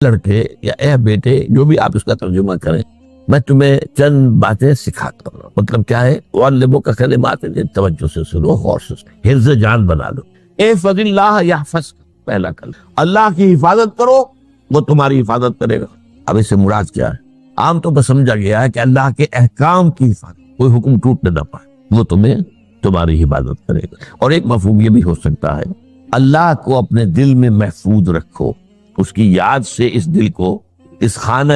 لڑکے یا اے بیٹے، جو بھی آپ اس کا ترجمہ کریں، میں تمہیں چند باتیں سکھاتا ہوں. مطلب کیا ہے؟ وَعَلِّمُكَ كَلِمَاتٍ، توجہ سے سنو، غور سے سنو، حفظ جان بنا لو. احفظ اللہ یحفظک، پہلا کلمہ. اللہ کی حفاظت کرو، وہ تمہاری حفاظت کرے گا. اب اس سے مراد کیا ہے؟ عام طور پر سمجھا گیا ہے کہ اللہ کے احکام کی حفاظت، کوئی حکم ٹوٹنے نہ پائے، وہ تمہاری حفاظت کرے گا. اور ایک مفہوم یہ بھی ہو سکتا ہے، اللہ کو اپنے دل میں محفوظ رکھو، اس کی یاد سے اس دل کو، اس خانہ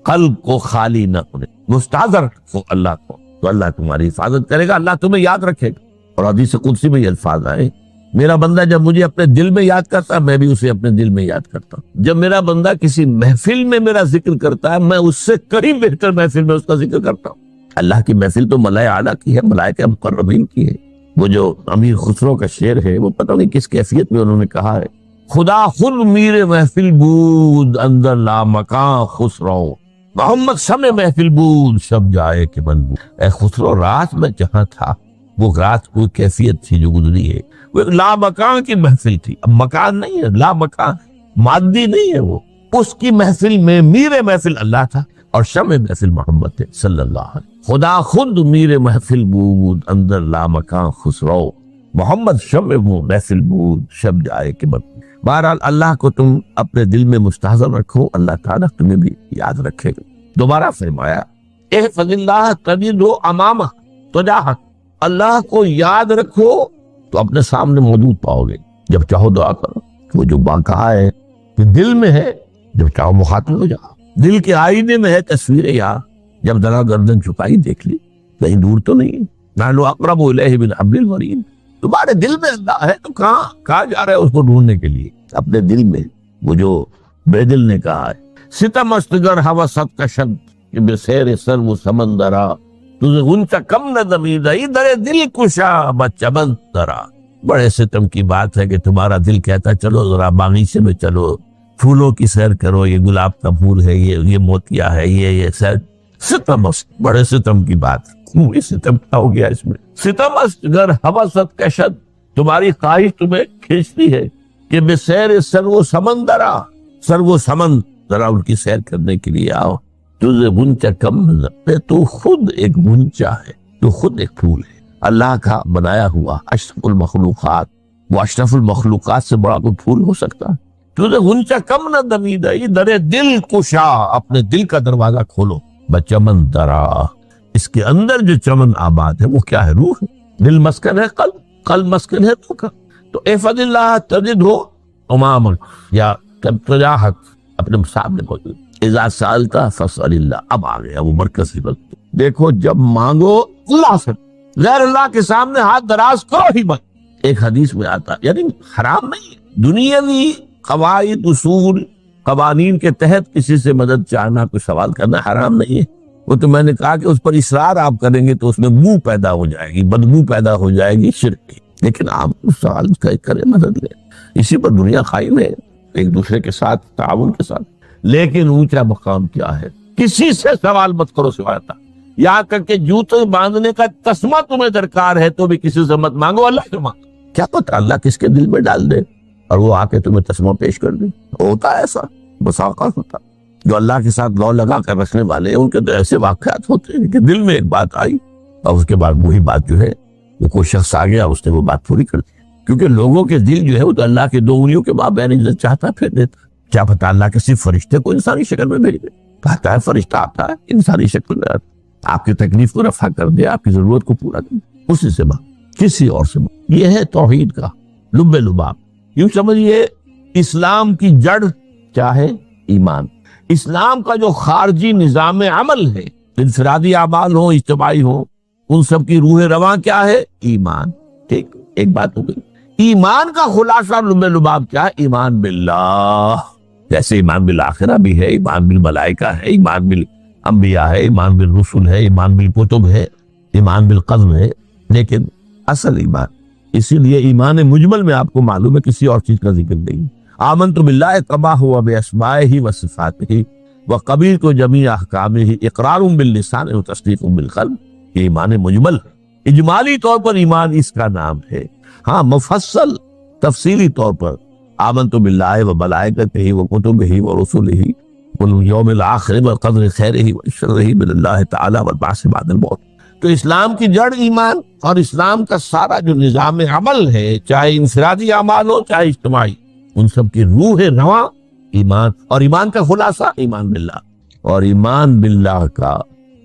قلب کو خالی نہ ہونے، مستحضر رکھو اللہ کو، تو اللہ تمہاری حفاظت کرے گا، اللہ تمہیں یاد رکھے گا. اور حدیث قدسی میں یہ الفاظ آئے، میرا بندہ جب مجھے اپنے دل میں یاد کرتا ہے، میں بھی اسے اپنے دل میں یاد کرتا ہوں. جب میرا بندہ کسی محفل میں میرا ذکر کرتا ہے، میں اس سے کہیں بہتر محفل میں اس کا ذکر کرتا ہوں. اللہ کی محفل تو ملائے اعلیٰ کی ہے، ملائکہ مقربین کی ہے. وہ جو امیر خسرو کا شعر ہے، وہ پتہ نہیں کس کیفیت میں انہوں نے کہا ہے، خدا خود میر محفل بود اندر لامکان خسرو، محمد شمع محفل بود شب جائے کہ من بود. اے خسرو، رات میں جہاں تھا، وہ رات کوئی کیفیت تھی جو گزری ہے، وہ ایک لامکان کی محفل تھی. اب مکان نہیں ہے، لامکان، مادی نہیں ہے. وہ اس کی محفل میں میر محفل اللہ تھا اور شمع محفل محمد تھے صلی اللہ علیہ وسلم. خدا خود میر محفل بود اندر لامکان خسرو، محمد شمع محفل بود شب جائے کہ من. بہرحال اللہ کو تم اپنے دل میں مستحضر رکھو، اللہ تعالیٰ تمہیں بھی یاد رکھے گا. دوبارہ فرمایا، احفظ اللہ تجدہ امامک تجاہک، اللہ کو یاد رکھو تو اپنے سامنے موجود پاؤ گے. جب چاہو دعا کرو. وہ جو کہا ہے کہ دل میں ہے، جب چاہو مخاطب ہو جاؤ. دل کے آئینے میں ہے تصویر یار، جب ذرا گردن چھپائی دیکھ لی، کہیں دور تو نہیں ہے. نحن اقرب الیہ من حبل الورید. تمہارے دل میں اللہ ہے تو کہاں جا رہے اس کو ڈھونڈنے کے لیے؟ اپنے دل میں. وہ جو بے دل نے کہا ہے، ستم استگر حوست کشد کہ بے سیر سر و سمندرا، تجھے غنچہ کم نہ دمیدہ در دل کشا بچمن درا. بڑے ستم کی بات ہے کہ تمہارا دل کہتا چلو ذرا باغیچے میں چلو، پھولوں کی سیر کرو، یہ گلاب کا پھول ہے، یہ موتیا ہے، یہ سیر. ستم، بڑے ستم کی بات. یہ ستم کیا ہو گیا اس میں؟ ستم اگر حوست کشد، تمہاری خواہش تمہیں کھینچتی ہے کہ بے سیر سر و سمندرا، سر و سمن، ذرا ان کی سیر کرنے کے لیے آؤ. تجھے غنچہ کم نہ، تو خود ایک غنچہ ہے، تو خود ایک پھول ہے، اللہ کا بنایا ہوا اشرف المخلوقات. وہ اشرف المخلوقات سے بڑا کوئی پھول ہو سکتا ہے؟ تجھے غنچہ کم نہ دمیدہ در دل کشا، اپنے دل کا دروازہ کھولو، بچمن درا. اس کے اندر جو چمن آباد ہے وہ کیا ہے؟ روح ہے. دل مسکن ہے قلب، قلب مسکن ہے روح کا. تو احفظ اللہ تجدہ امامک یا تجاہک، اپنے سامنے موجود. اذا سألت فاسأل اللہ. اب آ گیا وہ مرکز سے بات. دیکھو جب مانگو اللہ سے، غیر اللہ کے سامنے ہاتھ دراز کرو ہی مت. ایک حدیث میں آتا، یعنی حرام نہیں ہے، دنیاوی قواعد اصول قوانین کے تحت کسی سے مدد چاہنا، کوئی سوال کرنا حرام نہیں ہے. وہ تو میں نے کہا کہ اس پر اصرار آپ کریں گے تو اس میں بو پیدا ہو جائے گی، بدبو پیدا ہو جائے گی شرک کی. لیکن آپ اس سوال کریں، مدد لیں، اسی پر دنیا قائم ہے، ایک دوسرے کے ساتھ تعاون کے ساتھ. لیکن اونچا مقام کیا ہے؟ کسی سے سوال مت کرو سوائے اللہ. یہاں تک کہ جوتے باندھنے کا تسمہ تمہیں درکار ہے تو بھی کسی سے مت مانگو، اللہ سے مانگو. کیا پتہ اللہ کس کے دل میں ڈال دے اور وہ آ کے تمہیں تسمہ پیش کر دے. ہوتا ہے ایسا، بس اوقات ہوتا. جو اللہ کے ساتھ لو لگا کر رکھنے والے ہیں ان کے تو ایسے واقعات ہوتے ہیں کہ دل میں ایک بات آئی اور اس کے بعد وہی بات جو ہے وہ کوئی شخص آ گیا، اس نے وہ بات پوری کر دی. کیونکہ لوگوں کے دل جو ہے وہ تو اللہ کے دو انگلیوں کے مابین چاہتا پھر دیتا. کیا پتہ اللہ کے صرف فرشتے کو انسانی شکل میں بھیج دے. کہتا ہے فرشتہ آتا ہے انسانی شکل میں آتا، آپ کی تکلیف کو رفع کر دے، آپ کی ضرورت کو پورا کر دے. اسی سے بات، کسی اور سے بات. یہ ہے توحید کا لب لباب. یوں سمجھیے اسلام کی جڑ کیا ہے؟ ایمان. اسلام کا جو خارجی نظام عمل ہے، انفرادی اعمال ہوں اجتماعی ہوں، ان سب کی روح رواں کیا ہے؟ ایمان. ٹھیک، ایک بات ہو گئی. ایمان کا خلاصہ لب لباب کیا ہے؟ ایمان باللہ. جیسے ایمان بالآخرہ بھی ہے، ایمان بالملائکہ ہے، ایمان بالانبیاء ہے، ایمان بالرسل ہے، ایمان بالکتب ہے، ایمان بالقدر ہے. لیکن اصل ایمان، اسی لیے ایمان مجمل میں آپ کو معلوم ہے کسی اور چیز کا ذکر نہیں. آمنت باللہ کما ہوا باسمائہ و صفاتہ وقبلت جمیع احکامہ اقرار باللسان و تصدیق بالقلب. یہ ایمان مجمل، اجمالی طور پر ایمان اس کا نام ہے. ہاں مفصل تفصیلی طور پر آمنت باللہ و ملائکتہ و کتبہ و رسلہ والیوم الآخر والقدر خیرہ و شرہ من اللہ تعالی والبعث بعد الموت۔ تو اسلام کی جڑ ایمان، اور اسلام کا سارا جو نظام عمل ہے، چاہے انفرادی اعمال ہو چاہے اجتماعی، ان سب کی روح رواں ایمان، اور ایمان کا خلاصہ ایمان باللہ، اور ایمان باللہ کا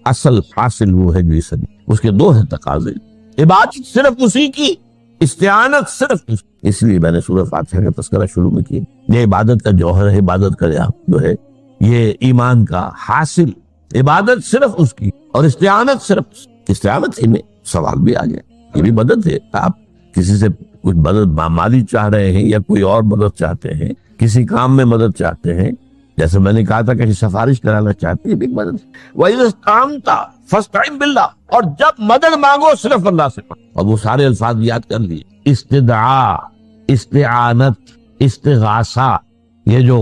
اصل حاصل وہ ہے جو اس کے دو ہیں تقاضے، عبادت صرف اسی کی، استعانت صرف اس کی۔ اس لیے میں نے سورہ فاتحہ کا تذکرہ شروع میں کیا، یہ عبادت کا جوہر ہے، عبادت کا جو ہے یہ ایمان کا حاصل، عبادت صرف اس کی اور استعانت صرف اس کی۔ استعانت ہی میں سوال بھی آ گیا، یہ بھی مدد ہے، آپ کسی سے کچھ مدد مالی چاہ رہے ہیں یا کوئی اور مدد چاہتے ہیں، کسی کام میں مدد چاہتے ہیں، جیسے میں نے کہا تھا کہ سفارش کرانا چاہتے ہیں، یہ بھی مدد ہے۔ وَإِذَا اسْتَعَنْتَ فَاسْتَعِنْ بِاللَّهِ، اور جب مدد مانگو صرف اللہ سے مانگو، اور وہ سارے الفاظ یاد کر لیے، استدعاء، استعانت، استغاثہ، یہ جو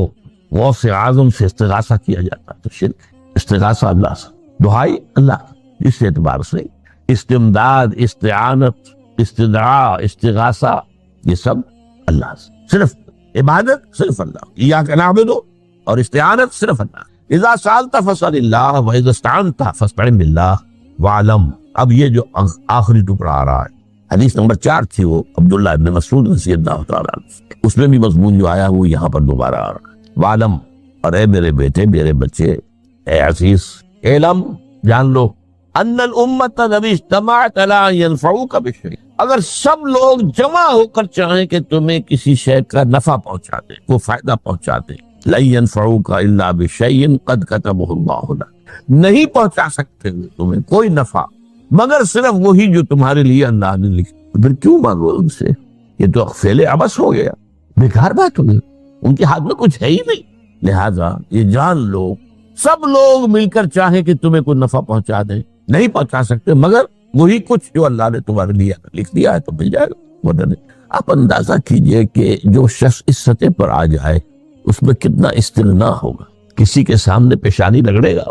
غوث اعظم سے استغاثہ کیا جاتا ہے تو شرک، استغاثہ اللہ سے، دعائی اللہ کی، اس اعتبار سے استمداد، استعانت، استدعاء، استغاثہ، یہ سب اللہ سے، صرف عبادت صرف اللہ، ایاک نعبد، اور استعانت صرف اللہ۔ اذا سألت فاسأل اللہ واذا استعنت فاستعن باللہ واعلم۔ اب یہ جو آخری ٹکڑا آ رہا ہے، حدیث نمبر 4 تھی، وہ عبداللہ ابن مسعود رضی اللہ تعالیٰ عنہ، اس میں بھی مضمون جو آیا وہ یہاں پر دوبارہ آ رہا ہے۔ وعلم، اور اے میرے بیٹے، میرے بچے، اے عزیز، علم، جان لو، ان الامت لو اجتمعت علی ان ينفعوک بشیء، اگر سب لوگ جمع ہو کر چاہیں کہ تمہیں کسی شے کا نفع پہنچا دیں، کوئی فائدہ پہنچا دیں، لن ينفعوک الا بشیء قد کتبہ اللہ لک، نہیں پہنچا سکتے تمہیں کوئی نفع مگر صرف وہی جو تمہارے لیے اللہ نے لکھا، پھر کیوں مانگو ان سے؟ یہ تو فعل عبث ہو گیا، بیکار بات ہو گئی، ان کے ہاتھ میں کچھ ہے ہی نہیں۔ لہذا یہ جان لو، سب لوگ مل کر چاہیں کہ تمہیں کوئی نفع پہنچا دیں، نہیں پہنچا سکتے مگر وہی کچھ جو اللہ نے تمہارے لیے لکھ دیا ہے تو مل جائے گا۔ آپ اندازہ کیجئے کہ جو شخص اس سطح پر آ جائے اس میں کتنا استغنا ہوگا، کسی کے سامنے پیشانی رگڑے گا،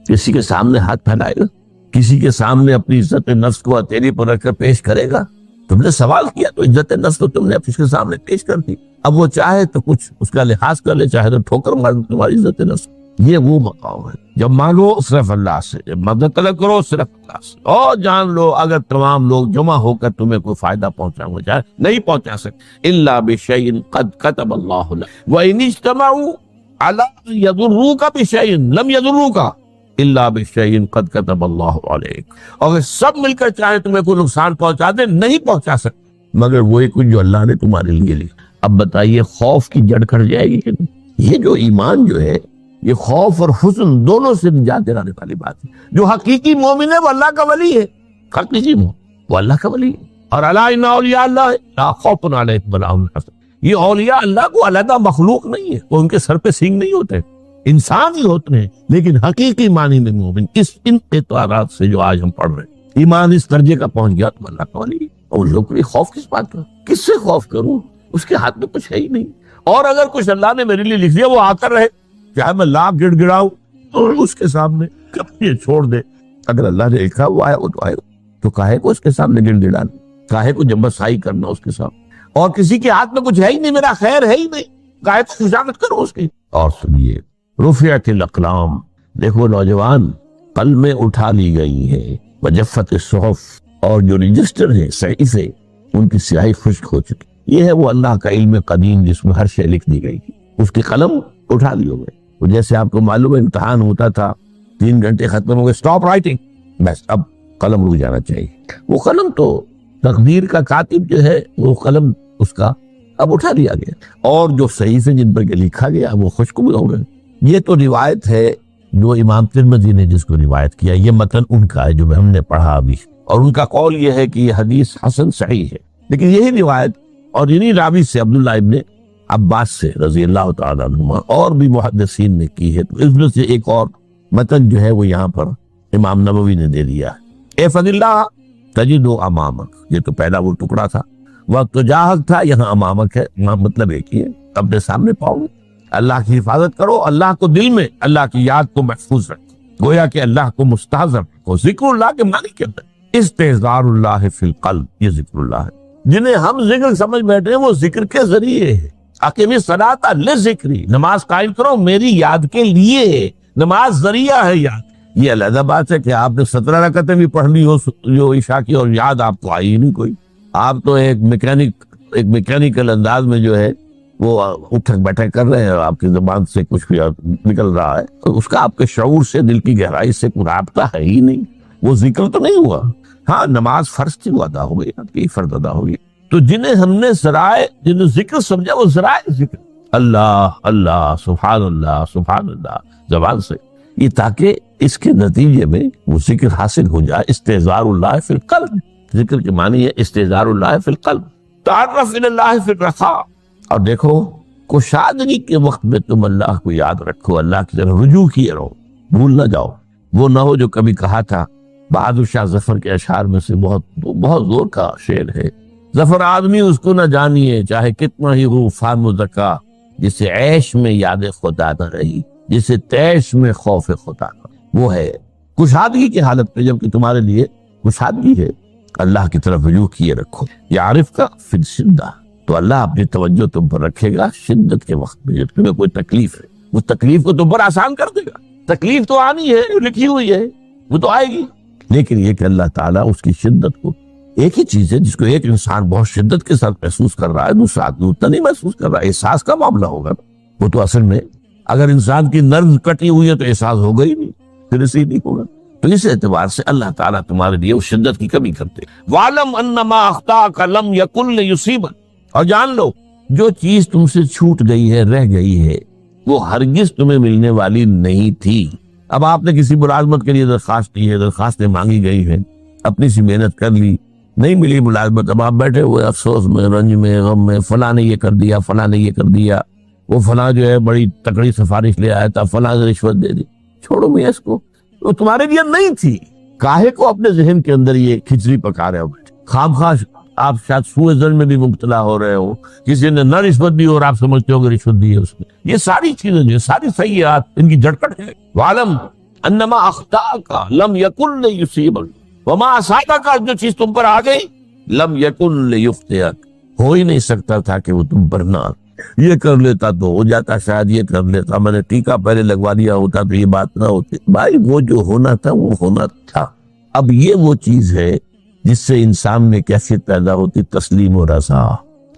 کسی کے سامنے ہاتھ پھیلائے گا، کسی کے سامنے اپنی عزت نفس کو ہتھیلی پر رکھ کر پیش کرے گا۔ تم نے سوال کیا تو عزت نفس کو تم نے اس کے سامنے پیش کر دی، اب وہ چاہے تو کچھ اس کا لحاظ کر لے، چاہے تو ٹھوکر مار دے تمہاری عزت نفس۔ یہ وہ مقام ہے جب مانگو صرف اللہ سے، جب مدد طلب کرو صرف اللہ سے، اور جان لو اگر تمام لوگ جمع ہو کر تمہیں کوئی فائدہ پہنچائیں گے، چاہے نہیں پہنچا سکتے، الا بشیء قد کتب اللہ لک وان اجتمعوا علی ان یضروک بشیء لم یضروک الا بشیء قد کتب اللہ علیک، اگر سب مل کر چاہے تمہیں کوئی نقصان پہنچا دے، نہیں پہنچا سکتے مگر وہی کچھ جو اللہ نے تمہارے لیے لکھا۔ اب بتائیے خوف کی جڑ کٹ جائے گی کہ نہیں؟ یہ جو ایمان جو ہے یہ خوف اور حزن دونوں سے نجات دلانے والی بات ہے۔ جو حقیقی مومن ہے وہ اللہ کا ولی ہے، حقیقی مومن وہ اللہ کا ولی ہے، اور الا ان اولیاء اللہ لا خوف علیہم ولا هم يحزنون، یہ اولیاء اللہ کو علیحدہ مخلوق نہیں ہے، وہ ان کے سر پہ سینگ نہیں ہوتے، انسان ہی ہوتے ہیں، لیکن حقیقی معنی میں مومن اس ان اعتبارات سے جو آج ہم پڑھ رہے ہیں، ایمان اس درجے کا پہنچ گیا تو اللہ کا ولی ہے۔ اور لوگ بھی خوف کس بات کا، کس سے خوف کروں، اس کے ہاتھ میں کچھ ہے ہی نہیں، اور اگر کچھ اللہ نے میرے لیے لکھ دیا وہ آ کر رہے، چاہے میں لاکھ گڑ گڑاؤں اور اس کے سامنے کب یہ چھوڑ دے، اگر اللہ نے لکھا وہ آئے وہ تو آئے، تو کاہے کو اس کے سامنے گڑ گڑانا، کاہے کو جبسائی کرنا اس کے سامنے، اور کسی کے ہاتھ میں کچھ ہے ہی نہیں، میرا خیر ہے ہی نہیں، کاہے کو خوشامد کرو اس کی۔ اور سنیے، رفعت الاقلام، دیکھو نوجوان، قلمیں اٹھا لی گئی ہیں، وجفت الصحف، اور جو رجسٹر ہیں صحیفے ان کی سیاہی خشک ہو چکی، یہ ہے وہ اللہ کا علم قدیم جس میں ہر شے لکھ دی گئی تھی، اس کی قلم اٹھا لی ہو گئے۔ جیسے آپ کو معلوم ہے امتحان ہوتا تھا، 3 گھنٹے ختم ہو گئے، اسٹاپ رائٹنگ، بس اب قلم رک جانا چاہیے، وہ قلم تو تقدیر کا کاتب جو ہے وہ قلم اس کا اب اٹھا لیا گیا، اور جو صحیفے جن پر لکھا گیا وہ خشک بھی ہو گئے۔ یہ تو روایت ہے جو امام ترمذی نے جس کو روایت کیا، یہ متن ان کا ہے جو ہم نے پڑھا ابھی، اور ان کا قول یہ ہے کہ یہ حدیث حسن صحیح ہے، لیکن یہی روایت اور انہی راوی سے عبداللہ ابن عباس سے رضی اللہ تعالیٰ عنہما اور بھی محدثین نے کی ہے، تو اس میں سے ایک اور متن جو ہے وہ یہاں پر امام نبوی نے دے دیا ہے۔ احفظ اللہ تجد امامک، یہ تو پہلا وہ ٹکڑا تھا، وقت تو جاہک تھا، یہاں امامک ہے، مطلب ایک ہی ہے، اپنے سامنے پاؤ گے۔ اللہ کی حفاظت کرو، اللہ کو دل میں، اللہ کی یاد کو محفوظ رکھو، گویا کہ اللہ کو مستحضر رکھو۔ ذکر اللہ کے معنی کیا ہے؟ استحضار اللہ فی القلب، یہ ذکر اللہ ہے، جنہیں ہم ذکر سمجھ بیٹھے ہیں وہ ذکر کے ذریعے ہے، اقیم الصلاۃ لذکری، نماز قائم کرو میری یاد کے لیے، نماز ذریعہ ہے یاد۔ یہ علیحدہ بات ہے کہ آپ نے 17 رکعتیں بھی پڑھ لی ہو جو عشاء کی، اور یاد آپ کو آئی ہی نہیں کوئی، آپ تو ایک میکینیکل انداز میں جو ہے وہ اٹھک بیٹھک کر رہے ہیں، آپ کی زبان سے کچھ بھی نکل رہا ہے، اس کا آپ کے شعور سے، دل کی گہرائی سے کوئی رابطہ ہے ہی نہیں، وہ ذکر تو نہیں ہوا۔ ہاں نماز فرض تھی، وہ ادا ہو گئی، آپ کی فرض ادا ہو گئی۔ تو جنہیں ہم نے ذرائع، جنہیں ذکر سمجھا، وہ ذرائع ذکر، اللہ اللہ سبحان اللہ زبان سے، یہ تاکہ اس کے نتیجے میں وہ ذکر حاصل ہو جائے۔ استحضار اللہ فی القلب، ذکر کے معنی ہے استحضار اللہ فی القلب، تعرف الی اللہ فی الرخاء۔ اور دیکھو کشادگی کے وقت میں تم اللہ کو یاد رکھو، اللہ کی طرف رجوع کیے رہو، بھول نہ جاؤ۔ وہ نہ ہو جو کبھی کہا تھا، بہادر شاہ ظفر کے اشعار میں سے بہت زور کا شعر ہے، ظفر آدمی اس کو نہ جانیے چاہے کتنا ہی ہو فام و ذکا، جسے عیش میں یاد خدا نہ رہی، جسے تیش میں خوف خدا نہ۔ وہ ہے کشادگی کی حالت میں، جبکہ تمہارے لیے کشادگی ہے، اللہ کی طرف رجوع کیے رکھو۔ یعرف کا فی الشدہ، تو اللہ اپنی توجہ تم پر رکھے گا شدت کے وقت میں، جب تمہیں کوئی تکلیف ہے، اس تکلیف کو تم پر آسان کر دے گا۔ تکلیف تو آنی ہے، لکھی ہوئی ہے، وہ تو آئے گی، لیکن یہ کہ اللہ تعالیٰ اس کی شدت کو، ایک ہی چیز ہے جس کو ایک انسان بہت شدت کے ساتھ محسوس کر رہا ہے، دوسرا آدمی اتنا نہیں محسوس کر رہا ہے، احساس کا معاملہ ہوگا۔ وہ تو اصل میں اگر انسان کی نرو کٹی ہوئی ہے تو احساس ہوگا ہی نہیں، پھر اسے نہیں ہوگا۔ تو اس اعتبار سے اللہ تعالیٰ تمہارے لیے اس شدت کی کمی کرتے۔ وَعْلَمْ أَنَّ مَا أَخْطَأَكَ لَمْ يَكُنْ لِيُصِيبَكَ، اور جان لو جو چیز تم سے چھوٹ گئی ہے، رہ گئی ہے، وہ ہرگز تمہیں ملنے والی نہیں تھی۔ اب آپ نے کسی ملازمت کے لیے درخواست کی ہے، درخواستیں مانگی گئی ہیں، اپنی سی محنت کر لی، نہیں ملی ملازمت، اب آپ بیٹھے ہوئے افسوس میں، رنج میں، غم میں، فلاں نے یہ کر دیا، فلاں نے یہ کر دیا، وہ فلاں جو ہے بڑی تکڑی سفارش لے آیا تھا، فلاں سے رشوت دے دی۔ چھوڑو میں اس کو، وہ تمہارے لیے نہیں تھی۔ کاہے کو اپنے ذہن کے اندر یہ کھچڑی پکا رہے ہو بیٹھے؟ خام خواہ آپ شاید سوء ظن میں بھی مبتلا ہو رہے ہو، کسی نے نہ رشوت دی اور آپ سمجھتے ہو کہ رشوت دی ہے اس نے۔ یہ ساری چیزیں جو ساری سیئات، ان کی جڑکٹ ہے۔ وَعْلَمْ أَنَّمَا أَخْطَأَكَ لَمْ يَكُنْ لِيُصِيبَكَ وَمَا أَصَابَكَ، جو چیز تم پر آ گئی، لم یکن لیخطئک، ہو ہی نہیں سکتا تھا کہ وہ تم پر نہ، یہ کر لیتا تو ہو جاتا، شاید یہ کر لیتا، میں نے ٹیکا پہلے لگوا دیا ہوتا تو یہ بات نہ ہوتی۔ بھائی وہ جو ہونا تھا وہ ہونا تھا۔ اب یہ وہ چیز ہے جس سے انسان میں کیفیت پیدا ہوتی، تسلیم و رضا۔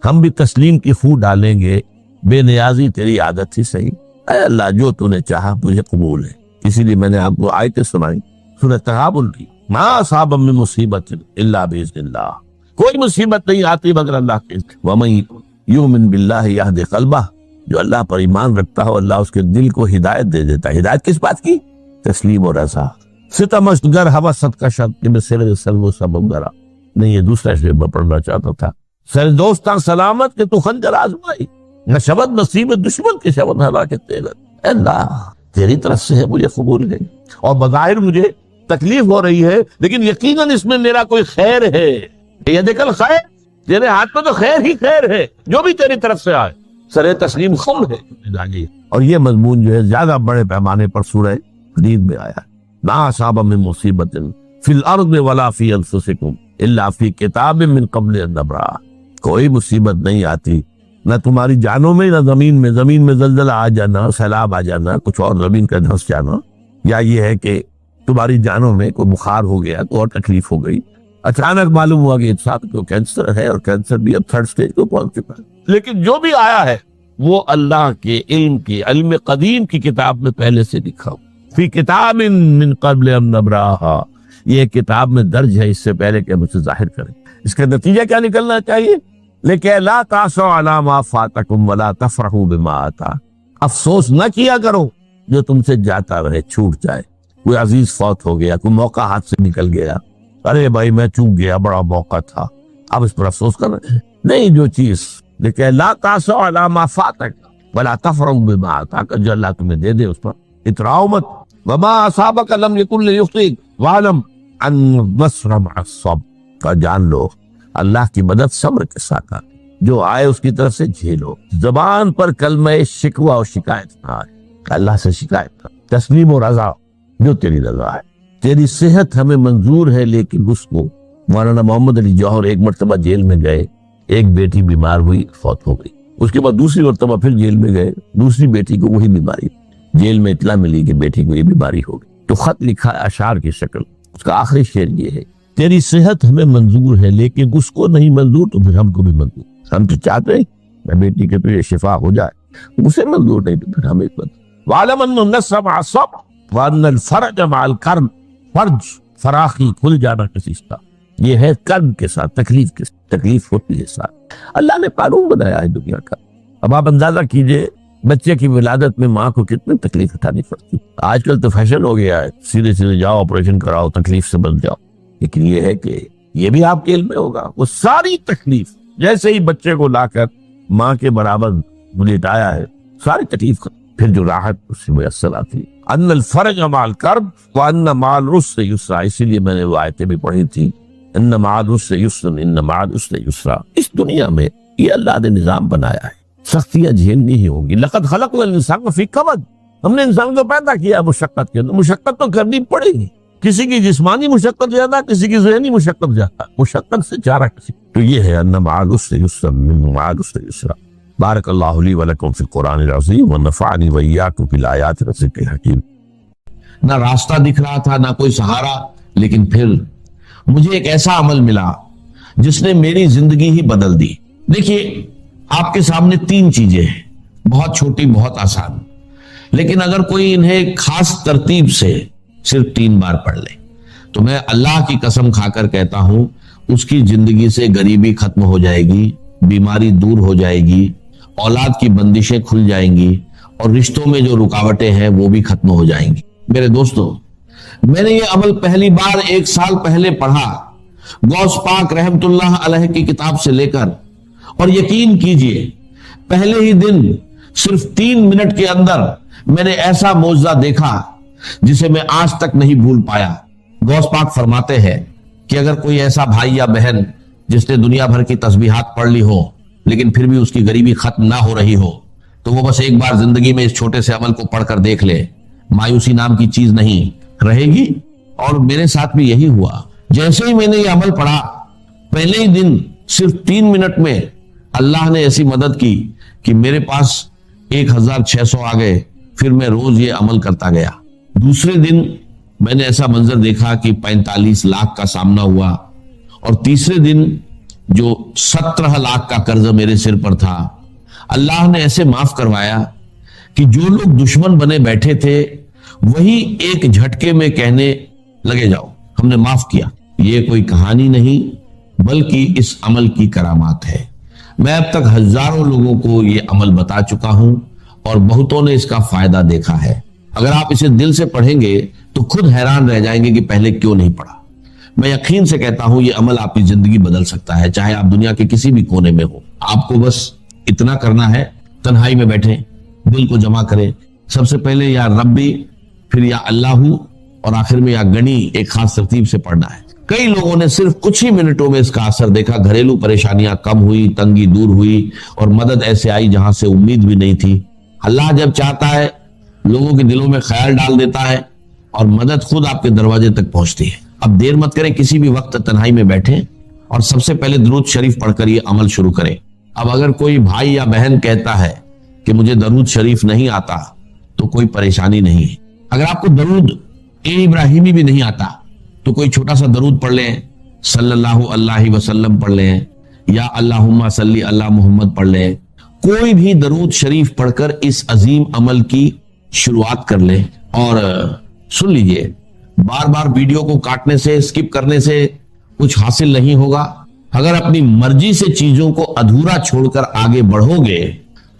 ہم بھی تسلیم کی خو ڈالیں گے، بے نیازی تیری عادت ہی صحیح، اے اللہ جو تو نے چاہا مجھے قبول ہے۔ اسی لیے میں نے آپ کو آیتیں سنائی سورہ تغابن کی، ما اصاب من مصیبت الا باذن اللہ، کوئی مصیبت نہیں آتی مگر اللہ کے۔ وَمَن یؤمن باللہ یہد قلبہ، جو اللہ پر ایمان رکھتا ہو اللہ اس کے دل کو ہدایت دے دیتا ہے۔ ہدایت کس بات کی؟ تسلیم و رضا۔ ستمش گر حوست کا شب کہ میں سر سلم و سبب گرا، نہیں یہ دوسرا شعر میں پڑھنا چاہتا تھا۔ سر دوستان سلامت کہ تو خنجر آزمائی، نہ شبد نصیب دشمن کے شبد ہلاکت تیرت۔ اے اللہ تیری طرف سے ہے، مجھے قبول ہے، اور بظاہر مجھے تکلیف ہو رہی ہے، لیکن یقیناً اس میں میرا کوئی خیر ہے۔ یہ دیکھل خیر، تیرے ہاتھ میں تو خیر ہی خیر ہے، جو بھی تیری طرف سے آئے سر تسلیم خم ہے۔ اور یہ مضمون جو ہے زیادہ بڑے پیمانے پر سورہ حدید میں آیا ہے۔ ما اصاب من مصیبت فی الارض ولا فی انفسکم الا فی کتاب من قبل ان نبرأ، کوئی مصیبت نہیں آتی نہ تمہاری جانوں میں نہ زمین میں، زمین میں زلزلہ آ جانا، سیلاب آ جانا، کچھ اور زمین کا دھنس جانا، یا یہ ہے کہ تمہاری جانوں میں کوئی بخار ہو گیا تو اور تکلیف ہو گئی، اچانک معلوم ہوا کہ صاحب کو کینسر ہے، اور کینسر بھی اب 3rd stage کو پہنچ چکا ہے، لیکن جو بھی آیا ہے وہ اللہ کے علم قدیم کی کتاب میں پہلے سے لکھا ہو، فی کتاب من قبل ان نبرأھا، یہ کتاب میں درج ہے اس سے پہلے کہ ہم اسے ظاہر کریں۔ اس کا نتیجہ کیا نکلنا چاہیے؟ لیکن لا تعصوا علی ما فاتکم ولا تفرحوا بما آتا، افسوس نہ کیا کرو جو تم سے جاتا رہے، چھوٹ جائے، کوئی عزیز فوت ہو گیا، کوئی موقع ہاتھ سے نکل گیا، ارے بھائی میں چوک گیا، بڑا موقع تھا، اب اس پر افسوس کر رہے ہیں، نہیں، جو چیز لیکن لا تعصوا علی ما فاتک ولا تفرحوا بما آتاک، جو اللہ تمہیں دے دے اس پر اتراؤ مت۔ وما اصابک لم یکن لیخطئک واعلم ان النصر مع الصبر، کا جان لو اللہ کی مدد صبر کے ساتھ آتی، جو آئے اس کی طرف سے جھیلو، زبان پر کلمہ شکوہ اور شکایت نہ آئے، اللہ سے شکایت کر، تسلیم و رضا، جو تیری رضا ہے۔ تیری صحت ہمیں منظور ہے، لیکن اس کو مولانا محمد علی جوہر ایک مرتبہ جیل میں گئے، ایک بیٹی بیمار ہوئی، فوت ہو گئی، اس کے بعد دوسری مرتبہ پھر جیل میں گئے، دوسری بیٹی کو وہی بیماری، جیل میں اطلاع ملی کہ بیٹی کو یہ بیماری ہو گئی، تو خط لکھا اشعار کی شکل، اس کا آخری شعر یہ ہے: تیری صحت ہمیں منظور ہے لیکن اس کو نہیں منظور تو پھر ہم کو بھی منظور، ہم تو چاہتے ہیں کہ بیٹی کے تو یہ شفا ہو جائے، اسے منظور نہیں تو پھر ہمیں وَعْلَمْ أَنَّ النَّصْرَ مَعَ الصَّبْرِ وَأَنَّ الْفَرَجَ مَعَ الْكَرْبِ، فرج فراخی کھل جانا کسی کا، یہ ہے کرب کے ساتھ، تکلیف کے ساتھ، تکلیف ہوتی ہے ساتھ۔ اللہ نے قانون بنایا ہے دنیا کا۔ اب آپ اندازہ کیجئے بچے کی ولادت میں ماں کو کتنی تکلیف اٹھانی پڑتی، آج کل تو فیشن ہو گیا ہے، سیدھے سیدھے جاؤ آپریشن کراؤ تکلیف سے بچ جاؤ، لیکن یہ ہے کہ یہ بھی آپ کے علم میں ہوگا، وہ ساری تکلیف جیسے ہی بچے کو لا کر ماں کے برابر لٹایا ہے، ساری تکلیف پھر جو راحت اس سے میسر آتی، ان الفرج مع الکرب وان مع العسر یسرا، اسی لیے میں نے وہ آیتیں بھی پڑھی تھی، ان مع العسر یسرا ان مع العسر یسرا۔ اس دنیا میں یہ اللہ نے نظام بنایا ہے، سختیاں جھیلنی ہی ہوں گی۔ لقد خلقنا الانسان فی کبد، ہم نے انسان کو پیدا کیا مشقت کے اندر، مشقت تو کرنی پڑے گی، کسی کی جسمانی مشقت زیادہ، کسی کی ذہنی مشقت زیادہ، مشقت سے چارہ کسی، تو یہ ہے ان مع العسر یسرا ان مع العسر یسرا۔ بارک اللہ لی ولکم فی القرآن العظیم ونفعنی وإیاکم فی الآیات والذکر الحکیم۔ نہ راستہ دکھ رہا تھا نہ کوئی سہارا، لیکن پھر مجھے ایک ایسا عمل ملا جس نے میری زندگی ہی بدل دی۔ دیکھیے آپ کے سامنے تین چیزیں ہیں، بہت چھوٹی بہت آسان، لیکن اگر کوئی انہیں خاص ترتیب سے صرف 3 بار پڑھ لے تو میں اللہ کی قسم کھا کر کہتا ہوں اس کی زندگی سے غریبی ختم ہو جائے گی، بیماری دور ہو جائے گی، اولاد کی بندشیں کھل جائیں گی، اور رشتوں میں جو رکاوٹیں ہیں وہ بھی ختم ہو جائیں گی۔ میرے دوستو، میں نے یہ عمل پہلی بار 1 سال پہلے پڑھا غوث پاک رحمت اللہ علیہ کی کتاب سے لے کر، اور یقین کیجئے پہلے ہی دن صرف 3 منٹ کے اندر میں نے ایسا معجزہ دیکھا جسے میں آج تک نہیں بھول پایا۔ غوث پاک فرماتے ہیں کہ اگر کوئی ایسا بھائی یا بہن جس نے دنیا بھر کی تسبیحات پڑھ لی ہو لیکن پھر بھی اس کی غریبی ختم نہ ہو رہی ہو تو وہ بس ایک بار زندگی میں اس چھوٹے سے عمل کو پڑھ کر دیکھ لے، مایوسی نام کی چیز نہیں رہے گی۔ اور میرے ساتھ بھی یہی ہوا، جیسے ہی میں نے یہ عمل پڑھا پہلے ہی دن صرف 3 منٹ میں اللہ نے ایسی مدد کی کہ میرے پاس 1600 آ گئے، پھر میں روز یہ عمل کرتا گیا۔ دوسرے دن میں نے ایسا منظر دیکھا کہ 45 لاکھ کا سامنا ہوا، اور تیسرے دن جو 17 لاکھ کا قرض میرے سر پر تھا اللہ نے ایسے معاف کروایا کہ جو لوگ دشمن بنے بیٹھے تھے وہی ایک جھٹکے میں کہنے لگے جاؤ ہم نے معاف کیا۔ یہ کوئی کہانی نہیں بلکہ اس عمل کی کرامات ہے۔ میں اب تک ہزاروں لوگوں کو یہ عمل بتا چکا ہوں اور بہتوں نے اس کا فائدہ دیکھا ہے۔ اگر آپ اسے دل سے پڑھیں گے تو خود حیران رہ جائیں گے کہ پہلے کیوں نہیں پڑھا۔ میں یقین سے کہتا ہوں یہ عمل آپ کی زندگی بدل سکتا ہے، چاہے آپ دنیا کے کسی بھی کونے میں ہو۔ آپ کو بس اتنا کرنا ہے، تنہائی میں بیٹھیں، دل کو جمع کریں، سب سے پہلے یا ربی، پھر یا اللہ، اور آخر میں یا گنی ایک خاص ترتیب سے پڑھنا ہے۔ کئی لوگوں نے صرف کچھ ہی منٹوں میں اس کا اثر دیکھا، گھریلو پریشانیاں کم ہوئی، تنگی دور ہوئی، اور مدد ایسے آئی جہاں سے امید بھی نہیں تھی۔ اللہ جب چاہتا ہے لوگوں کے دلوں میں خیال ڈال دیتا ہے اور مدد خود آپ کے دروازے تک پہنچتی ہے۔ اب دیر مت کریں، کسی بھی وقت تنہائی میں بیٹھیں اور سب سے پہلے درود شریف پڑھ کر یہ عمل شروع کریں۔ اب اگر کوئی بھائی یا بہن کہتا ہے کہ مجھے درود شریف نہیں آتا تو کوئی پریشانی نہیں ہے۔ اگر آپ کو درود ابراہیمی بھی نہیں آتا تو کوئی چھوٹا سا درود پڑھ لیں، صلی اللہ علیہ وسلم پڑھ لیں، یا اللہم صلی اللہ محمد پڑھ لیں۔ کوئی بھی درود شریف پڑھ کر اس عظیم عمل کی شروعات کر لیں۔ اور سن لیجئے، بار بار ویڈیو کو کاٹنے سے، سکپ کرنے سے کچھ حاصل نہیں ہوگا۔ اگر اپنی مرضی سے چیزوں کو ادھورا چھوڑ کر آگے بڑھو گے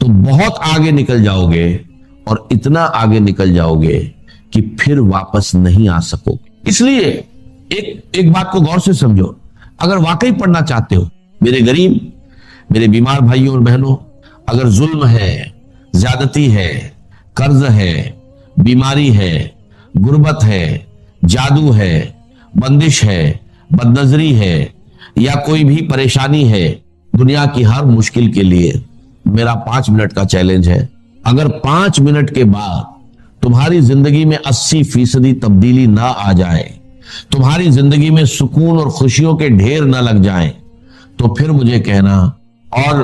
تو بہت آگے نکل جاؤ گے، اور اتنا آگے نکل جاؤ گے کہ پھر واپس نہیں آ سکو گے۔ اس لیے ایک بات کو غور سے سمجھو، اگر واقعی پڑھنا چاہتے ہو، میرے غریب، میرے بیمار بھائیوں اور بہنوں، اگر ظلم ہے، زیادتی ہے، قرض ہے، بیماری ہے، غربت ہے، جادو ہے، بندش ہے، بدنظری ہے، یا کوئی بھی پریشانی ہے، دنیا کی ہر مشکل کے لیے میرا 5 منٹ کا چیلنج ہے۔ اگر 5 منٹ کے بعد تمہاری زندگی میں 80% تبدیلی نہ آ جائے، تمہاری زندگی میں سکون اور خوشیوں کے ڈھیر نہ لگ جائیں، تو پھر مجھے کہنا۔ اور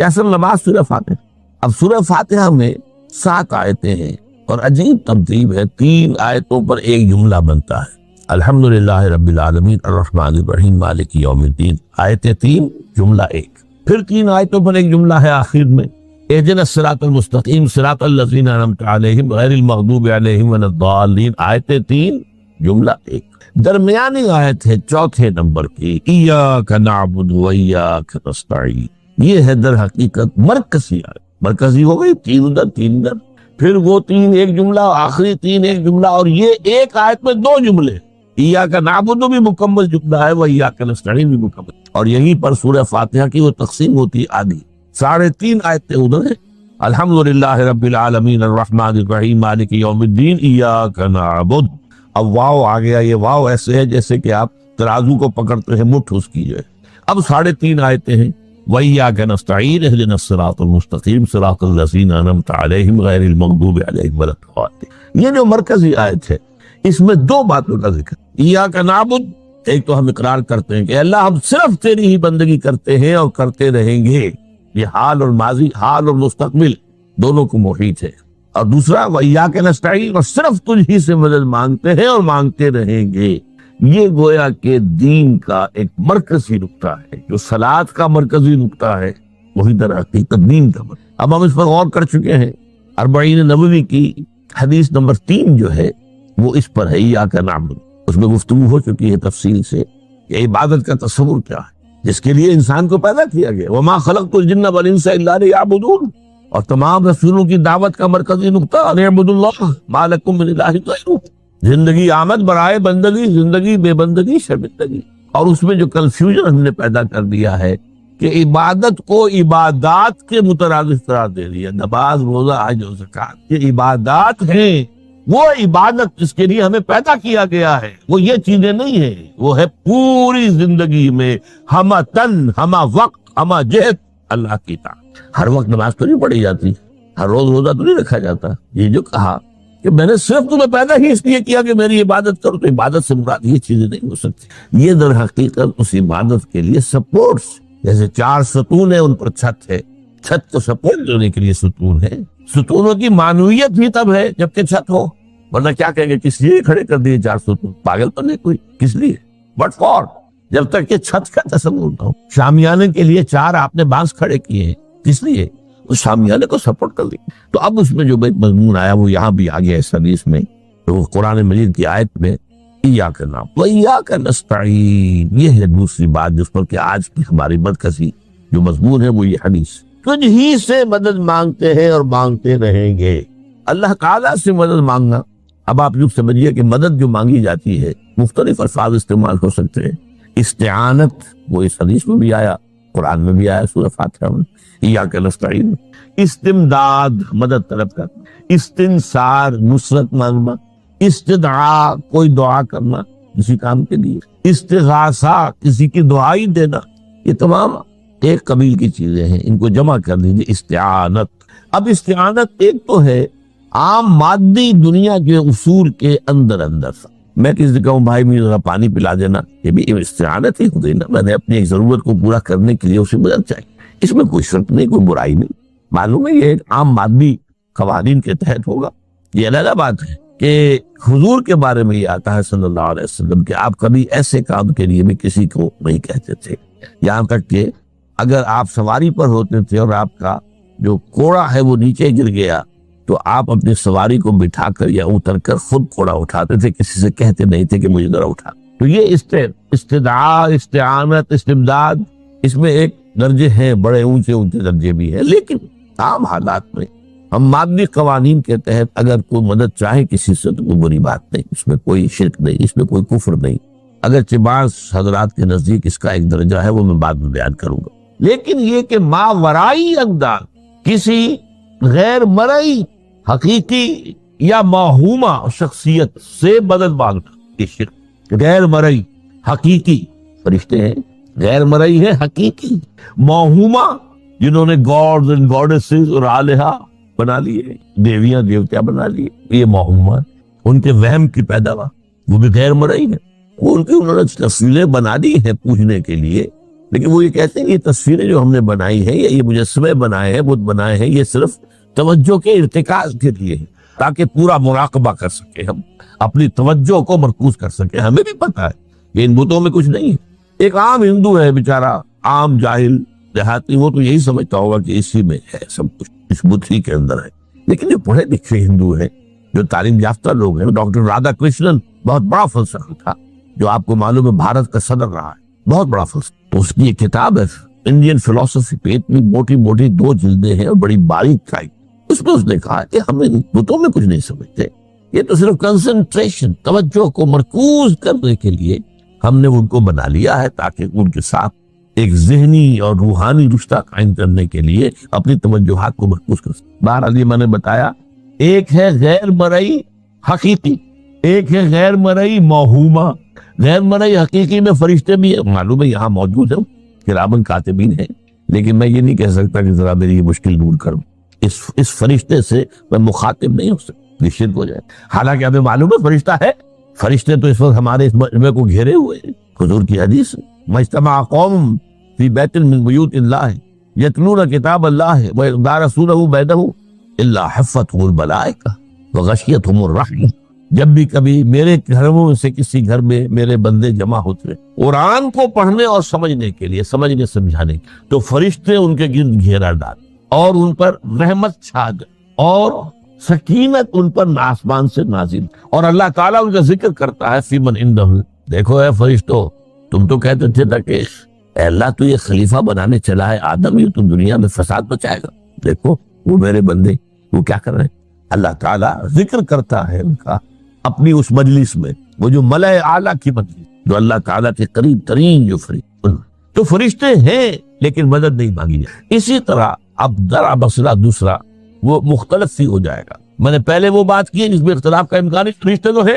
کہ اصل نماز سورہ فاتحہ. اب سورہ فاتحہ میں 7 آیتیں ہیں اور عجیب ترتیب ہے. 3 آیتوں پر ایک جملہ بنتا ہے. الحمدللہ رب العالمین الرحمن الرحیم مالک یوم الدین. آیتیں 3 جملہ 1. پھر 3 آیتوں پر ایک جملہ ہے آخر میں اہدنا الصراط المستقیم صراط الذین انعمت علیہم غیر المغضوب علیہم ولا الضالین. آیتیں 3 جملہ 1. درمیانی آیت ہے 4 نمبر کی ایاک نعبد و ایاک نستعین. یہ ہے در حقیقت مرکزی آیت. مرکزی ہو گئی 3 ادھر 3 ادھر. پھر وہ 3 ایک جملہ, آخری 3 ایک جملہ, اور یہ ایک آیت میں 2 جملے. ایاک نعبد بھی مکمل جملہ ہے, و ایاک نستعین بھی مکمل. اور یہیں پر سورہ فاتحہ کی وہ تقسیم ہوتی آدھی. 3.5 آیتیں ادھر ہیں. الحمدللہ رب العالمین الرحمن الرحیم مالک یوم الدین ایاک نعبد. اب واو آ گیا. یہ واو ایسے ہے جیسے کہ آپ ترازو کو پکڑتے ہیں, مٹھ اس کی جو ہے. اب 3.5 آیتیں ہیں وَإِيَّاكَ نَسْتَعِينُ اهْدِنَا الصِّرَاطَ الْمُسْتَقِيمَ صِرَاطَ الَّذِينَ أَنْعَمْتَ عَلَيْهِمْ غَيْرِ الْمَغْضُوبِ عَلَيْهِمْ وَلَا الضَّالِّينَ. یہ جو مرکزی آیت ہے اس میں 2 باتوں کا ذکر. ایاک نعبد, ایک تو ہم اقرار کرتے ہیں کہ اللہ ہم صرف تیری ہی بندگی کرتے ہیں اور کرتے رہیں گے. یہ حال اور ماضی, حال اور مستقبل دونوں کو محیط ہے. اور دوسرا وَإِيَّاكَ نَسْتَعِينُ, اور صرف تجھ ہی سے مدد مانگتے ہیں اور مانگتے رہیں گے. یہ گویا کہ دین کا ایک مرکزی نقطہ ہے. جو صلاۃ کا مرکزی نقطہ ہے وہی در حقیقت دین کا مرکز. اب ہم اس پر غور کر چکے ہیں. 40 نبوی کی حدیث نمبر 3 جو ہے وہ اس پر ہے ایاک نعبد. اس میں گفتگو ہو چکی ہے تفصیل سے کہ عبادت کا تصور کیا ہے, جس کے لیے انسان کو پیدا کیا گیا. وما خلقت الجن والانس الا لیعبدون. اور تمام رسولوں کی دعوت کا مرکزی نقطہ ان اعبدوا اللہ ما لکم من الہ غیرہ. زندگی آمد برائے بندگی, زندگی بے بندگی شرمندگی. اور اس میں جو کنفیوژن ہم نے پیدا کر دیا ہے کہ عبادت کو عبادات کے مترادف قرار دے دیا. نماز, روزہ, حج و زکوٰۃ یہ عبادات ہیں. وہ عبادت جس کے لیے ہمیں پیدا کیا گیا ہے وہ یہ چیزیں نہیں ہیں. وہ ہے پوری زندگی میں ہمہ تن, ہمہ وقت, ہمہ جہت اللہ کی طاعت. ہر وقت نماز تو نہیں پڑھی جاتی, ہر روز روزہ تو نہیں رکھا جاتا. یہ جو کہا کہ میں نے صرف تمہیں پیدا ہی اس لیے کیا کہ میری عبادت کرو, تو عبادت سے مراد یہ چیزیں نہیں ہو سکتی. یہ در حقیقت اس عبادت کے لیے سپورٹس, جیسے 4 ستون ہیں ان پر چھت ہے. چھت کو سپورٹ دینے کے لیے ستون ہے. ستونوں کی معنویت بھی تب ہے جبکہ چھت ہو, ورنہ کیا کہیں گے کس لیے کھڑے کر دیے 4 ستون, پاگل تو نہیں کوئی, کس لیے, بٹ فور, جب تک کہ چھت کا تصور نہ ہو. شامیانے کے لیے 4 آپ نے بانس کھڑے کیے ہیں, کس لیے, اس شامیانے کو سپورٹ کر دی. تو اب اس میں جو مضمون آیا وہ یہاں بھی آ گیا اس حدیث میں. تو قرآن مجید کی آیت میں ایاک نعبد و ایاک نستعین, یہ ہے دوسری بات جس پر کہ آج کی ہماری مرکزی جو مضمون ہے وہ یہ حدیث. تجھ ہی سے مدد مانگتے ہیں اور مانگتے رہیں گے. اللہ تعالیٰ سے مدد مانگنا. اب آپ یوں سمجھیے کہ مدد جو مانگی جاتی ہے مختلف الفاظ استعمال ہو سکتے ہیں. استعانت وہ اس حدیث میں بھی آیا, قرآن میں بھی آیا سورہ فاتحہ میں ایاک نستعین. استمداد مدد طلب کرنا, استنصار نصرت مانگنا, استدعاء کوئی دعا کرنا کسی کام کے لیے, استغاثہ کسی کی دعائی دینا. یہ تمام ایک قبیل کی چیزیں ہیں, ان کو جمع کر دیجیے استعانت. اب استعانت ایک تو ہے عام مادی دنیا کے اصول کے اندر سا. میں کسی سے کہوں بھائی مجھے ذرا پانی پلا دینا, یہ بھی استعانت ہی ہوتی نا. میں نے اپنی ایک ضرورت کو پورا کرنے کے لیے اسے مدد چاہیے. اس میں کوئی شرط نہیں, کوئی برائی نہیں. معلوم ہے یہ ایک عام مادی قوانین کے تحت ہوگا. یہ علیحدہ بات ہے کہ حضور کے بارے میں یہ آتا ہے صلی اللہ علیہ وسلم کہ آپ کبھی ایسے کام کے لیے بھی کسی کو نہیں کہتے تھے. یہاں تک کہ اگر آپ سواری پر ہوتے تھے اور آپ کا جو کوڑا ہے وہ نیچے گر گیا تو آپ اپنی سواری کو بٹھا کر یا اتر کر خود کوڑا اٹھاتے تھے, کسی سے کہتے نہیں تھے کہ مجھے ذرا اٹھا. تو یہ استدعاء, استعانت, استمداد, اس میں ایک درجے ہیں, بڑے اونچے درجے بھی ہیں. لیکن عام حالات میں ہم مادی قوانین کے تحت اگر کوئی مدد چاہے کسی سے تو کوئی بری بات نہیں, اس میں کوئی شرک نہیں, اس میں کوئی کفر نہیں. اگرچہ بعض حضرات کے نزدیک اس کا ایک درجہ ہے وہ میں بعد میں بیان کروں گا. لیکن یہ کہ ماورائی اقدار, کسی غیر مرئی حقیقی یا موہومہ شخصیت سے مدد مانگنا, یہ شرک. غیر مرئی حقیقی فرشتے ہیں, غیر مرئی ہے حقیقی. موہومہ جنہوں نے گاڈز اینڈ گاڈیسز اور آلہہ بنا لیے, دیویاں دیوتیا بنا لیے, یہ موہومہ, ان کے وہم کی پیداوار, وہ بھی غیر مرئی ہے. ان کی انہوں نے تفصیلیں بنا دی ہیں پوچھنے کے لیے لیکن وہ یہ کہتے ہیں کہ یہ تصویریں جو ہم نے بنائی ہیں یا یہ مجسمے بنائے ہیں، بت بنائے ہیں، یہ صرف توجہ کے ارتکاز کے لیے ہے، تاکہ پورا مراقبہ کر سکے، ہم اپنی توجہ کو مرکوز کر سکے۔ ہمیں بھی پتا ہے کہ ان بتوں میں کچھ نہیں ہے۔ ایک عام ہندو ہے بیچارہ، عام جاہل دیہاتی، وہ تو یہی سمجھتا ہوگا کہ اسی میں ہے سب کچھ، اس بت ہی کے اندر ہے۔ لیکن جو پڑھے لکھے ہندو ہیں، جو تعلیم یافتہ لوگ ہیں، ڈاکٹر رادھا کرشنن بہت بڑا فلسفی تھا، جو آپ کو معلوم ہے بھارت کا صدر رہا ہے، بہت بڑا فلسفہ، تو اس کی ایک کتاب ہے انڈین فلسفی پہ، اتنی موٹی موٹی 2 جلدیں ہیں اور بڑی باریک کھائی، اس میں اس نے کہا کہ ہم ان بتوں میں کچھ نہیں سمجھتے، یہ تو صرف کنسنٹریشن، توجہ کو مرکوز کرنے کے لیے ہم نے ان کو بنا لیا ہے، تاکہ ان کے ساتھ ایک ذہنی اور روحانی رشتہ قائم کرنے کے لیے اپنی توجہات کو مرکوز کر سکتے۔ بہرحال یہ میں نے بتایا، ایک ہے غیر مرئی حقیقی، ایک ہے غیر مرئی موہومہ۔ غیر مرئی حقیقی میں فرشتے بھی معلوم ہے یہاں موجود ہیں، کرامن کاتبین ہیں، لیکن میں یہ نہیں کہہ سکتا کہ ذرا میری یہ مشکل دور کروں، اس فرشتے سے میں مخاطب نہیں ہو سکتا، یہ شرک ہو جائے۔ حالانکہ ہمیں معلوم ہے فرشتہ ہے، فرشتے تو اس وقت ہمارے اس مجمع کو گھیرے ہوئے ہیں۔ حضور کی حدیث ہے، مجتمع قوم فی بیت من بیوت اللہ یتلون کتاب اللہ ویدارسونہ بینہم الا حفتہم الملائکہ وغشیتہم الرحمہ۔ جب بھی کبھی میرے گھروں سے کسی گھر میں میرے بندے جمع ہوتے ہیں قرآن کو پڑھنے اور سمجھنے کے لیے، سمجھنے سمجھانے کے، تو فرشتے ان کے گرد گھیرا ڈال اور ان پر رحمت چھا گئے اور سکینت ان پر آسمان سے نازل، اور اللہ تعالیٰ ان کا ذکر کرتا ہے فی من عندہ۔ دیکھو اے فرشتو، تم تو کہتے تھے کہ اے اللہ تو یہ خلیفہ بنانے چلا ہے آدم، یہ تو دنیا میں فساد مچائے گا، دیکھو وہ میرے بندے وہ کیا کر رہے ہیں۔ اللہ تعالیٰ ذکر کرتا ہے ان کا اپنی اس مجلس میں، وہ جو ملائے اعلیٰ کی مجلس، جو اللہ تعالیٰ کے قریب ترین جو فرشتے، تو فرشتے ہیں لیکن مدد نہیں مانگی جائے۔ اسی طرح اب درا مسئلہ دوسرا وہ مختلف سی ہو جائے گا۔ میں نے پہلے وہ بات کی جس میں اختلاف کا امکان ہے، فرشتے تو ہے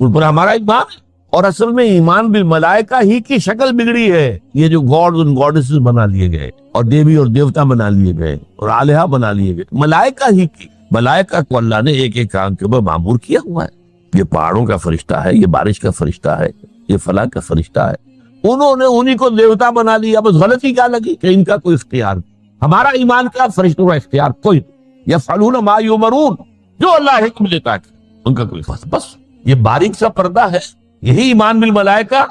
ان پر ہمارا ایمان ہے، اور اصل میں ایمان بالملائکہ ہی کی شکل بگڑی ہے۔ یہ جو گاڈز اور گاڈیسز بنا لیے گئے اور دیوی اور دیوتا بنا لیے گئے اور آلہہ بنا لیے گئے، ملائکہ ہی کی، ملائکہ کو اللہ نے ایک ایک کام کے اوپر معمور کیا ہوا ہے۔ یہ پہاڑوں کا فرشتہ ہے، یہ بارش کا فرشتہ ہے، یہ فلاں کا فرشتہ ہے، انہوں نے انہی کو دیوتا بنا لیا۔ بس غلطی کیا لگی کہ ان کا کوئی اختیار نہیں۔ ہمارا ایمان کا فرشتوں کا اختیار کوئی نہیں، یفعلون ما یؤمرون، جو اللہ حکم دیتا ہے ان کا کوئی بس یہ باریک سا پردہ ہے۔ یہی ایمان بالملائکہ،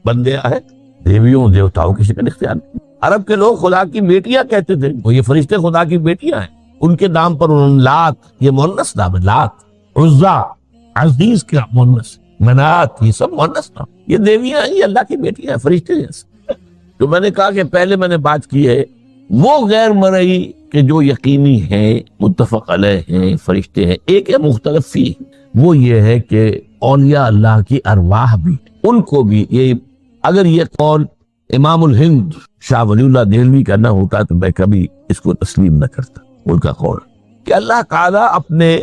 بندے ہے دیویوں دیوتاؤں کی شکل اختیار نہیں۔ عرب کے لوگ خدا کی بیٹیاں کہتے تھے، وہ یہ فرشتے خدا کی بیٹیاں ہیں، ان کے نام پر انہوں نے لات، یہ مؤنث نام ہے، لات، عزا، عزیز کا مؤنث، منات، یہ سب مؤنث نام، یہ دیویاں ہیں، یہ اللہ کی بیٹیاں ہیں، فرشتے جیسے۔ تو میں نے کہا کہ پہلے میں نے بات کی ہے وہ غیر مرئی کہ جو یقینی ہیں، متفق علیہ ہیں، فرشتے ہیں۔ ایک ہے مختلف فی، وہ یہ ہے کہ اولیاء اللہ کی ارواح بھی، ان کو بھی، یہ اگر یہ قول امام الہند شاہ ولی اللہ دہلوی کا نہ ہوتا تو میں کبھی اس کو تسلیم نہ کرتا۔ ان کا قول کہ اللہ تعالیٰ اپنے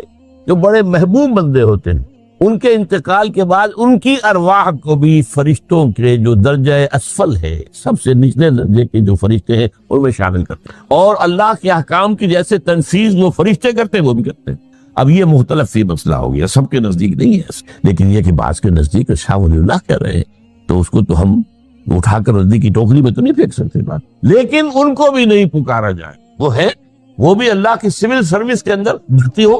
جو بڑے محبوب بندے ہوتے ہیں ان کے انتقال کے بعد ان کی ارواح کو بھی فرشتوں کے جو درجہ اسفل ہے، سب سے نچلے درجے کے جو فرشتے ہیں ان میں شامل کرتے ہیں، اور اللہ کے احکام کی جیسے تنفیذ وہ فرشتے کرتے ہیں وہ بھی کرتے ہیں۔ اب یہ مختلف فی مسئلہ ہو گیا، سب کے نزدیک نہیں ہے، لیکن یہ کہ بعض کے نزدیک شاہ ولی اللہ کہہ رہے ہیں تو اس کو تو ہم اٹھا کر نزدیک کی ٹوکری میں تو نہیں پھینک سکتے بات، لیکن ان کو بھی نہیں پکارا جائے، وہ ہے، وہ بھی اللہ کی سول سروس کے اندر بھرتی ہو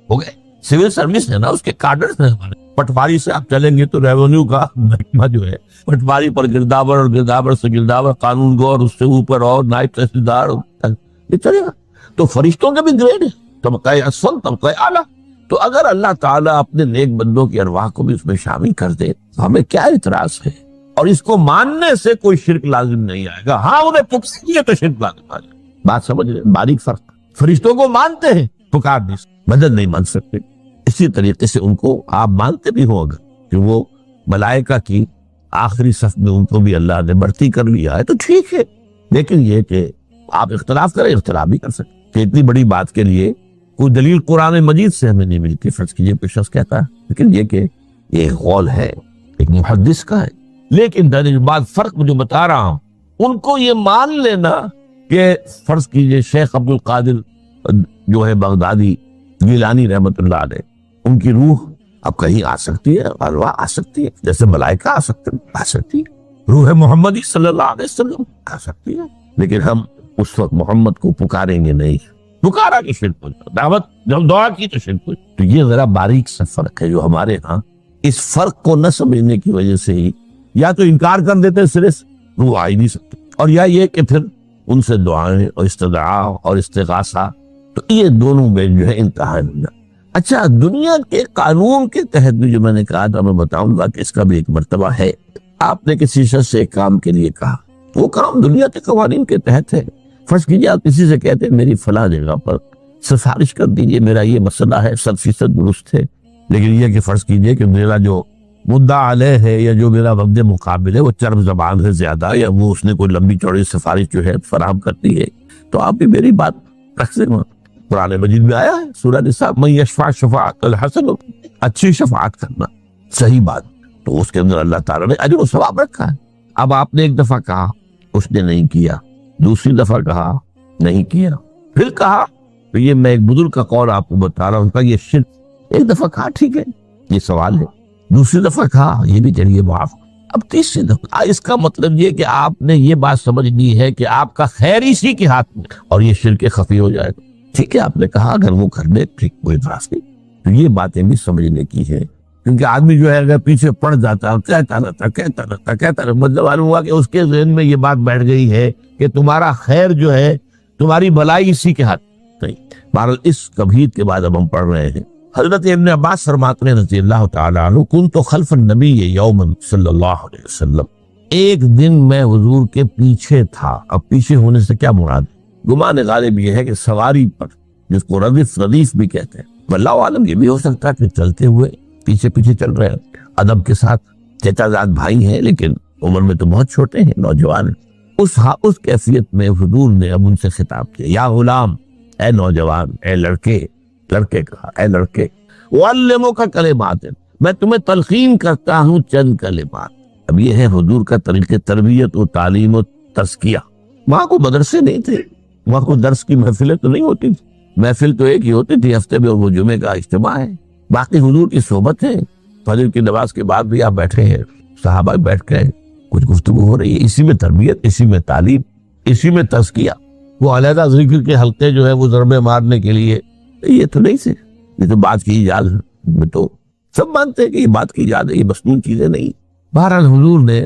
گئے، سول سروس ہے نا، اس کے کارڈرز ہیں ہمارے۔ پٹواری سے آپ چلیں گے تو ریونیو کا محکمہ جو ہے، پٹواری پر گردابر اور گردابر سے گردابر، قانون گو اور اس سے اوپر اور نائب تحصیلدار، یہ چلے گا۔ تو فرشتوں کے بھی گریڈ ہے، طبقہ اسفل، طبقہ اعلیٰ۔ تو اگر اللہ تعالیٰ اپنے نیک بندوں کی ارواح کو بھی اس میں شامل کر دے تو ہمیں کیا اعتراض ہے؟ اور اس کو ماننے سے کوئی شرک لازم نہیں آئے گا۔ ہاں انہیں پکارے تو شرک لازم آ جائے، بات سمجھ رہے؟ باریک فرق، فرشتوں کو مانتے ہیں، پکار نہیں، مدد نہیں مان سکتے۔ اسی طریقے سے ان کو آپ مانتے بھی ہوں اگر کہ وہ ملائکہ کی آخری صف میں ان کو بھی اللہ نے بھرتی کر لیا ہے تو ٹھیک ہے، لیکن یہ کہ آپ اختلاف کریں، اختلاف بھی کر سکتے کہ اتنی بڑی بات کے لیے کوئی دلیل قرآن مجید سے ہمیں نہیں ملتی، فرض کیجئے کوئی شخص کہتا ہے، لیکن یہ کہ یہ قول ہے ایک محدث کا ہے، لیکن درجہ بعد فرق جو بتا رہا ہوں ان کو یہ مان لینا کہ فرض کیجئے شیخ عبد القادر جو ہے بغدادی گیلانی رحمت اللہ علیہ، ان کی روح اب کہیں آ سکتی ہے، ارواح آ سکتی ہے، جیسے ملائکہ آ سکتی ہے، روح محمدی صلی اللہ علیہ وسلم کہہ سکتی ہے، لیکن ہم اس وقت محمد کو پکاریں گے نہیں، پکارا کہ شرک ہو جائے، دعوت جب دعا کی تو شرک ہو جائے۔ تو یہ ذرا باریک سا فرق ہے جو ہمارے ہاں اس فرق کو نہ سمجھنے کی وجہ سے ہی یا تو انکار کر دیتے سرے سے، وہ آ ہی نہیں سکتے، اور یا یہ کہ پھر ان سے دعائیں اور استدعاء اور استغاثہ، تو یہ دونوں میں جو ہے انتہا نہیں۔ اچھا، دنیا کے قانون کے تحت بھی جو میں نے کہا تھا، میں بتاؤں گا کہ اس کا بھی ایک مرتبہ ہے۔ آپ نے کسی شخص سے ایک کام کے لیے کہا، وہ کام دنیا کے قوانین کے تحت ہے۔ فرض کیجیے آپ کسی سے کہتے ہیں میری فلاں جگہ پر سفارش کر دیجئے، میرا یہ مسئلہ ہے، 100% درست ہے، لیکن یہ کہ فرض کیجئے کہ میرا جو مدعا علیہ ہے یا جو میرا وفد مقابل ہے وہ چرب زبان ہے زیادہ، یا وہ اس نے کوئی لمبی چوڑی سفارش جو ہے فراہم کرتی ہے، تو آپ بھی میری بات رکھ دیں۔ قرآن مجید میں آیا ہے سورہ نساء، من یشفع شفاعۃ الحسن، اچھی شفاعت کرنا، صحیح بات، تو اس کے اندر اللہ تعالیٰ نے اجر و ثواب رکھا ہے۔ اب آپ نے ایک دفعہ کہا، اس نے نہیں کیا، دوسری دفعہ کہا نہیں کیا، پھر کہا، تو یہ میں ایک بزرگ کا قول آپ کو بتا رہا ہوں، کہ یہ شرک، ایک دفعہ کہا ٹھیک ہے یہ سوال ہے، دوسری دفعہ کہا یہ بھی چلیے معاف، اب تیسری دفعہ، اس کا مطلب یہ کہ آپ نے یہ بات سمجھ لی ہے کہ آپ کا خیر اسی کے ہاتھ میں، اور یہ شرک خفی ہو جائے گا۔ ٹھیک ہے، آپ نے کہا اگر وہ کر دے ٹھیک، کوئی اعتراض نہیں، تو یہ باتیں بھی سمجھنے کی ہے، کیونکہ آدمی جو ہے اگر پیچھے پڑ جاتا ہے، کہتا رہتا، مطلب معلوم ہوا کہ اس کے ذہن میں یہ بات بیٹھ گئی ہے کہ تمہارا خیر جو ہے، تمہاری بھلائی اسی کے ہاتھ نہیں۔ بہرحال اس کبھیت کے بعد اب ہم پڑھ رہے ہیں، حضرت ابن عباس فرماتے ہیں رضی اللہ تعالیٰ عنہ، کنت خلف النبی یوما صلی اللہ علیہ وسلم، ایک دن میں حضور کے پیچھے تھا۔ اب پیچھے ہونے سے کیا مراد؟ گمان غالب یہ ہے کہ سواری پر، جس کو ردیف بھی کہتے ہیں، واللہ عالم یہ بھی ہو سکتا ہے کہ چلتے ہوئے پیچھے پیچھے چل رہے ہیں ادب کے ساتھ، چچا زاد بھائی ہیں لیکن عمر میں تو بہت چھوٹے ہیں، نوجوان ہیں۔ اس کیفیت میں حضور نے اب ان سے خطاب کیا، یا غلام، اے نوجوان، اے لڑکے کہا، اے لڑکے، وعلمک کلمات، میں تمہیں تلقین کرتا ہوں چند کلمات۔ اب یہ ہے حضور کا طریقہ تربیت و تعلیم و تزکیہ۔ وہاں کو مدرسے نہیں تھے، وہاں کو درس کی محفلیں تو نہیں ہوتی تھی، محفل تو ایک ہی ہوتی تھی ہفتے میں، وہ جمعے کا اجتماع ہے، باقی حضور کی صحبت ہے، فجر کی نماز کے بعد بھی آپ بیٹھے ہیں، صحابہ بیٹھ کے کچھ گفتگو ہو رہی ہے، اسی میں تربیت، اسی میں تعلیم، اسی میں تزکیہ۔ وہ علیحدہ ذکر کے حلقے جو ہے وہ ضربے مارنے کے لیے یہ تو نہیں سے، یہ تو بات کی ایجاد میں تو سب مانتے ہیں کہ یہ بات کی ایجاد ہے، یہ مصنوع چیزیں نہیں۔ بہرحال حضور نے